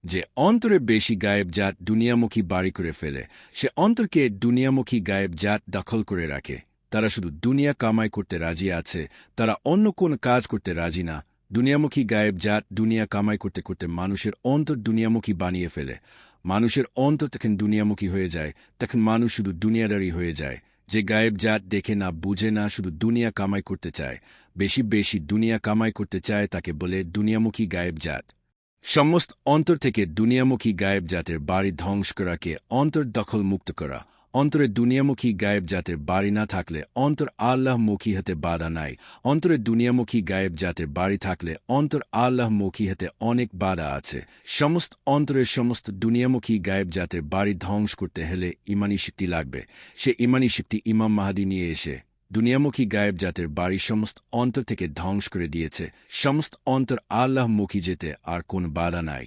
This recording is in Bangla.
যে অন্তরে বেশি গায়েব জাত দুনিয়ামুখী বাড়ি করে ফেলে, সে অন্তরকে দুনিয়ামুখী গায়েব জাত দখল করে রাখে। তারা শুধু দুনিয়া কামাই করতে রাজি আছে, তারা অন্য কোন কাজ করতে রাজি না। দুনিয়ামুখী গায়েব জাত দুনিয়া কামাই করতে করতে মানুষের অন্তর দুনিয়ামুখী বানিয়ে ফেলে। মানুষের অন্তর তখন দুনিয়ামুখী হয়ে যায়, তখন মানুষ শুধু দুনিয়াদারি হয়ে যায়। যে গায়েব জাত দেখে না, বুঝে না, শুধু দুনিয়া কামাই করতে চায়, বেশি বেশি দুনিয়া কামাই করতে চায়, তাকে বলে দুনিয়ামুখী গায়েব জাত। সমস্ত অন্তর থেকে দুনিয়ামুখী গায়েব জাতের বাড়ি ধ্বংস করাকে অন্তর দখল মুক্ত করা। অন্তরে দুনিয়ামুখী গায়েব জাতের বাড়ি না থাকলে অন্তর আল্লাহমুখী হতে বাধা নাই। অন্তরে দুনিয়ামুখী গায়েব জাতের বাড়ি থাকলে অন্তর আল্লাহমুখী হতে অনেক বাধা আছে। সমস্ত অন্তরের সমস্ত দুনিয়ামুখী গায়েব জাতের বাড়ি ধ্বংস করতে হলে ইমানি শক্তি লাগবে। সে ইমানি শক্তি ইমাম মাহাদি নিয়ে এসে দুনিয়ামুখী গায়েব জাতের বাড়ি সমস্ত অন্তর থেকে ধ্বংস করে দিয়েছে। সমস্ত অন্তর আল্লাহমুখী যেতে আর কোন বাধা নাই।